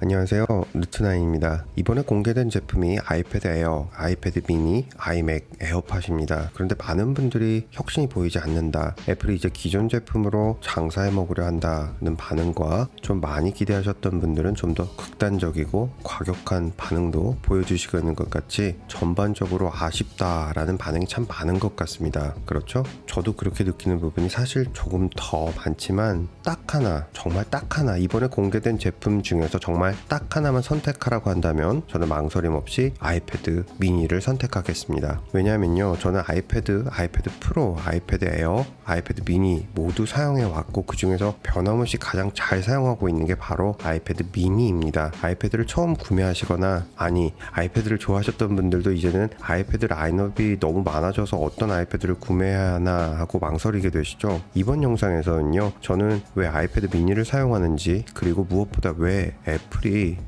안녕하세요, 루트나인입니다. 이번에 공개된 제품이 아이패드 에어, 아이패드 미니, 아이맥, 에어팟입니다. 그런데 많은 분들이 혁신이 보이지 않는다, 애플이 이제 기존 제품으로 장사해 먹으려 한다는 반응과 좀 많이 기대하셨던 분들은 좀 더 극단적이고 과격한 반응도 보여주시고 있는 것 같이 전반적으로 아쉽다라는 반응이 참 많은 것 같습니다. 그렇죠? 저도 그렇게 느끼는 부분이 사실 조금 더 많지만 딱 하나, 정말 딱 하나, 이번에 공개된 제품 중에서 정말 딱 하나만 선택하라고 한다면 저는 망설임 없이 아이패드 미니를 선택하겠습니다. 왜냐하면요, 저는 아이패드 프로, 아이패드 에어, 아이패드 미니 모두 사용해 왔고 그 중에서 변함없이 가장 잘 사용하고 있는 게 바로 아이패드 미니입니다. 아이패드를 처음 구매하시거나, 아니 아이패드를 좋아하셨던 분들도 이제는 아이패드 라인업이 너무 많아져서 어떤 아이패드를 구매해야 하나 하고 망설이게 되시죠. 이번 영상에서는요, 저는 왜 아이패드 미니를 사용하는지, 그리고 무엇보다 왜 애플이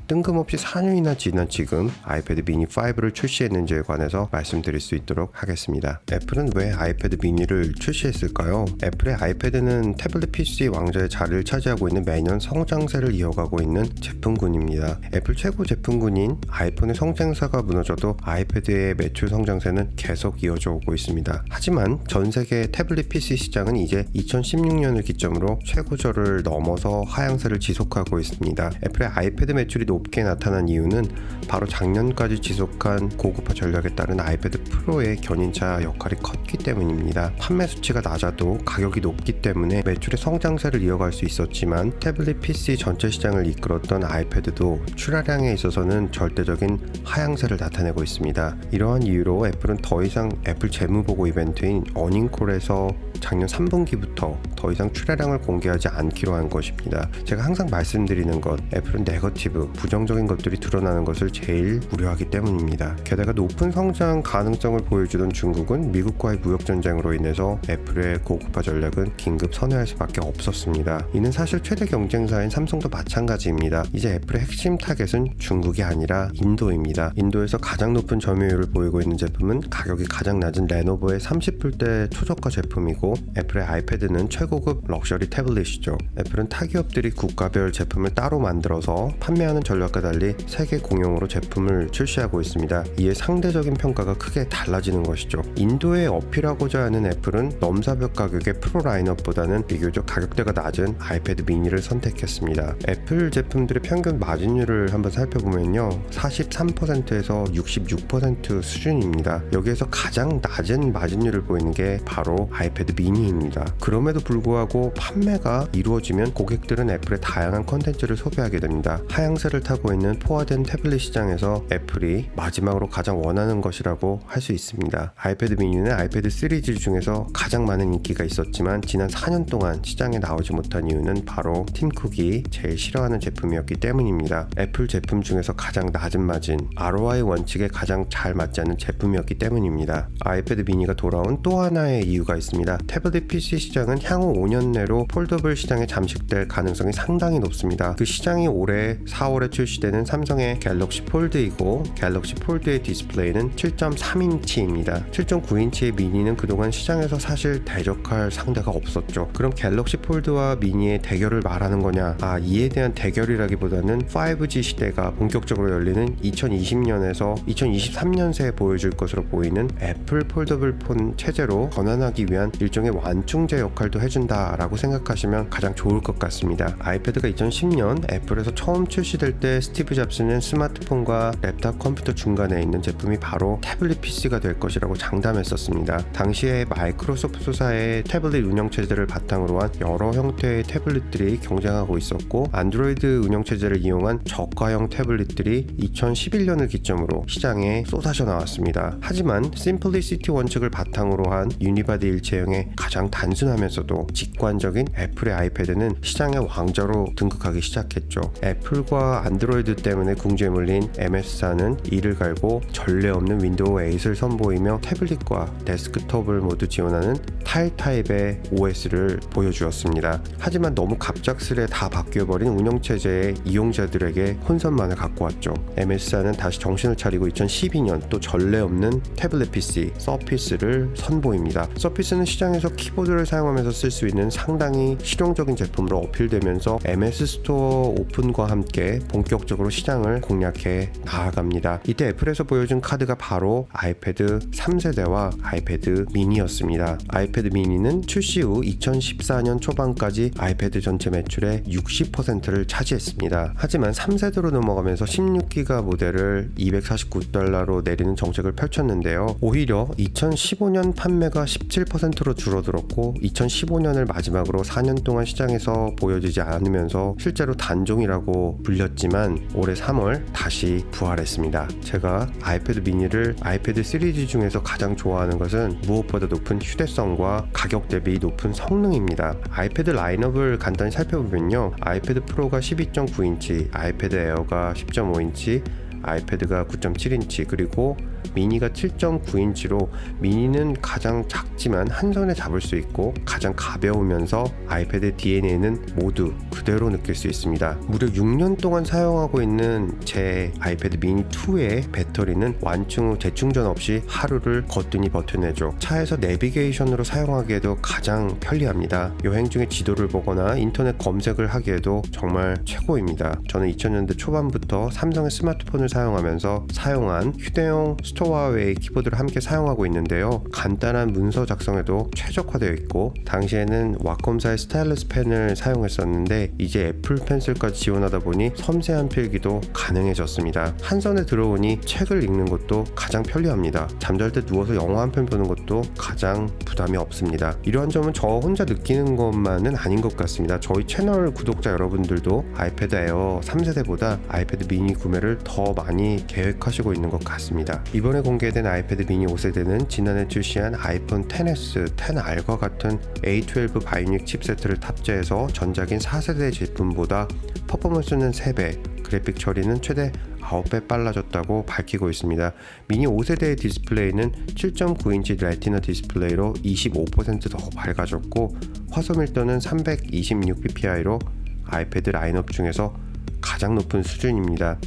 뜬금없이 4년이나 지난 지금 아이패드 미니 5를 출시했는지에 관해서 말씀드릴 수 있도록 하겠습니다. 애플은 왜 아이패드 미니를 출시했을까요? 애플의 아이패드는 태블릿 PC 왕좌의 자리를 차지하고 있는 매년 성장세를 이어가고 있는 제품군입니다. 애플 최고 제품군인 아이폰의 성장세가 무너져도 아이패드의 매출 성장세는 계속 이어져 오고 있습니다. 하지만 전 세계 태블릿 PC 시장은 이제 2016년을 기점으로 최고조를 넘어서 하향세를 지속하고 있습니다. 애플의 아이패드 매출이 높게 나타난 이유는 바로 작년까지 지속한 고급화 전략에 따른 아이패드 프로의 견인차 역할이 컸기 때문입니다. 판매 수치가 낮아도 가격이 높기 때문에 매출의 성장세를 이어갈 수 있었지만, 태블릿 PC 전체 시장을 이끌었던 아이패드도 출하량에 있어서는 절대적인 하향세를 나타내고 있습니다. 이러한 이유로 애플은 더 이상 애플 재무보고 이벤트인 어닝콜에서 작년 3분기부터 더 이상 출하량을 공개하지 않기로 한 것입니다. 제가 항상 말씀드리는 것, 애플은 네거티브, 부정적인 것들이 드러나는 것을 제일 우려하기 때문입니다. 게다가 높은 성장 가능성을 보여주던 중국은 미국과의 무역전쟁으로 인해서 애플의 고급화 전략은 긴급 선회할 수밖에 없었습니다. 이는 사실 최대 경쟁사인 삼성도 마찬가지입니다. 이제 애플의 핵심 타겟은 중국이 아니라 인도입니다. 인도에서 가장 높은 점유율을 보이고 있는 제품은 가격이 가장 낮은 레노버의 30불대 초저가 제품이고, 애플의 아이패드는 최고급 럭셔리 태블릿이죠. 애플은 타 기업들이 국가별 제품을 따로 만들어서 판매하는 전략과 달리 세계 공용으로 제품을 출시하고 있습니다. 이에 상대적인 평가가 크게 달라지는 것이죠. 인도에 어필하고자 하는 애플은 넘사벽 가격의 프로 라인업보다는 비교적 가격대가 낮은 아이패드 미니를 선택했습니다. 애플 제품들의 평균 마진율을 한번 살펴보면요, 43%에서 66% 수준입니다. 여기에서 가장 낮은 마진율을 보이는 게 바로 아이패드 미니입니다. 그럼에도 불구하고 판매가 이루어지면 고객들은 애플의 다양한 컨텐츠를 소비하게 됩니다. 하향세를 타고 있는 포화된 태블릿 시장에서 애플이 마지막으로 가장 원하는 것이라고 할 수 있습니다. 아이패드 미니는 아이패드 시리즈 중에서 가장 많은 인기가 있었지만 지난 4년 동안 시장에 나오지 못한 이유는 바로 팀 쿡이 제일 싫어하는 제품이었기 때문입니다. 애플 제품 중에서 가장 낮은 마진, ROI 원칙에 가장 잘 맞지 않는 제품이었기 때문입니다. 아이패드 미니가 돌아온 또 하나의 이유가 있습니다. 태블릿 PC 시장은 향후 5년 내로 폴더블 시장에 잠식될 가능성이 상당히 높습니다. 그 시장이 올해 4월에 출시되는 삼성의 갤럭시 폴드이고, 갤럭시 폴드의 디스플레이는 7.3인치입니다. 7.9인치의 미니는 그동안 시장에서 사실 대적할 상대가 없었죠. 그럼 갤럭시 폴드와 미니의 대결을 말하는 거냐? 이에 대한 대결이라기보다는 5G 시대가 본격적으로 열리는 2020년에서 2023년새에 보여줄 것으로 보이는 애플 폴더블 폰 체제로 전환하기 위한 일종의 완충제 역할도 해준다라고 생각하시면 가장 좋을 것 같습니다. 아이패드가 2010년 애플에서 처음 출시될 때 스티브 잡스는 스마트폰과 랩탑 컴퓨터 중간에 있는 제품이 바로 태블릿 PC가 될 것이라고 장담했었습니다. 당시에 마이크로소프트사의 태블릿 운영체제를 바탕으로 한 여러 형태의 태블릿들이 경쟁하고 있었고, 안드로이드 운영체제를 이용한 저가형 태블릿들이 2011년을 기점으로 시장에 쏟아져 나왔습니다. 하지만 심플리시티 원칙을 바탕으로 한 유니바디 일체형의 가장 단순하면서도 직관적인 애플의 아이패드는 시장의 왕자로 등극하기 시작했죠. 애플과 안드로이드 때문에 궁지에 몰린 MS사는 이를 갈고 전례 없는 윈도우 8을 선보이며 태블릿과 데스크톱을 모두 지원하는 타일 타입의 OS를 보여주었습니다. 하지만 너무 갑작스레 다 바뀌어버린 운영체제에 이용자들에게 혼선만을 갖고 왔죠. MS사는 다시 정신을 차리고 2012년 또 전례 없는 태블릿 PC 서피스를 선보입니다. 서피스는 시장에서 키보드를 사용하면서 쓸 수 있는 상당히 실용적인 제품으로 어필되면서 MS 스토어 오픈과 함께 함께 본격적으로 시장을 공략해 나아갑니다. 이때 애플에서 보여준 카드가 바로 아이패드 3세대와 아이패드 미니였습니다. 아이패드 미니는 출시 후 2014년 초반까지 아이패드 전체 매출의 60%를 차지했습니다. 하지만 3세대로 넘어가면서 16기가 모델을 $249로 내리는 정책을 펼쳤는데요. 오히려 2015년 판매가 17%로 줄어들었고 2015년을 마지막으로 4년 동안 시장에서 보여지지 않으면서 실제로 단종이라고 불렸지만 올해 3월 다시 부활했습니다. 제가 아이패드 미니를 아이패드 시리즈 중에서 가장 좋아하는 것은 무엇보다 높은 휴대성과 가격 대비 높은 성능입니다. 아이패드 라인업을 간단히 살펴보면요, 아이패드 프로가 12.9인치, 아이패드 에어가 10.5인치, 아이패드가 9.7인치, 그리고 미니가 7.9인치로 미니는 가장 작지만 한 손에 잡을 수 있고 가장 가벼우면서 아이패드 DNA는 모두 그대로 느낄 수 있습니다. 무려 6년 동안 사용하고 있는 제 아이패드 미니 2의 배터리는 완충 후 재충전 없이 하루를 거뜬히 버텨내죠. 차에서 내비게이션으로 사용하기에도 가장 편리합니다. 여행 중에 지도를 보거나 인터넷 검색을 하기에도 정말 최고입니다. 저는 2000년대 초반부터 삼성의 스마트폰을 사용하면서 사용한 휴대용 스토어웨이 키보드를 함께 사용하고 있는데요. 간단한 문서 작성에도 최적화되어 있고 당시에는 와콤사의 스타일러스 펜을 사용했었는데 이제 애플 펜슬까지 지원하다 보니 섬세한 필기도 가능해졌습니다. 한 손에 들어오니 책을 읽는 것도 가장 편리합니다. 잠잘 때 누워서 영화 한 편 보는 것도 가장 부담이 없습니다. 이러한 점은 저 혼자 느끼는 것만은 아닌 것 같습니다. 저희 채널 구독자 여러분들도 아이패드 에어 3세대보다 아이패드 미니 구매를 더 많이 계획하시고 있는 것 같습니다. 이번에 공개된 아이패드 미니 5세대는 지난해 출시한 아이폰 XS, XR과 같은 A12 바이오닉 칩세트를 탑재해서 전작인 4세대 제품보다 퍼포먼스는 3배, 그래픽 처리는 최대 9배 빨라졌다고 밝히고 있습니다. 미니 5세대의 디스플레이는 7.9인치 레티나 디스플레이로 25% 더 밝아졌고 화소 밀도는 326ppi로 아이패드 라인업 중에서 가장 높은 수준입니다.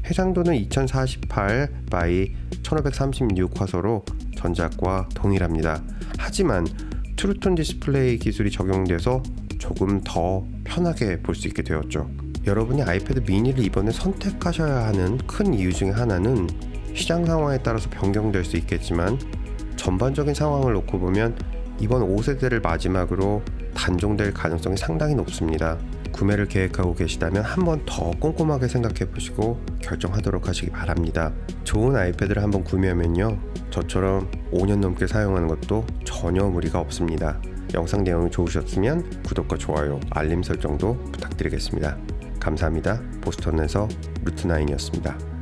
해상도는 2048 by 1536 화소로 전작과 동일합니다. 하지만 트루톤 디스플레이 기술이 적용돼서 조금 더 편하게 볼 수 있게 되었죠. 여러분이 아이패드 미니를 이번에 선택하셔야 하는 큰 이유 중에 하나는 시장 상황에 따라서 변경될 수 있겠지만 전반적인 상황을 놓고 보면 이번 5세대를 마지막으로 단종될 가능성이 상당히 높습니다. 구매를 계획하고 계시다면 한번 더 꼼꼼하게 생각해 보시고 결정하도록 하시기 바랍니다. 좋은 아이패드를 한번 구매하면요, 저처럼 5년 넘게 사용하는 것도 전혀 무리가 없습니다. 영상 내용이 좋으셨으면 구독과 좋아요, 알림 설정도 부탁드리겠습니다. 감사합니다. 보스턴에서 루트9이었습니다.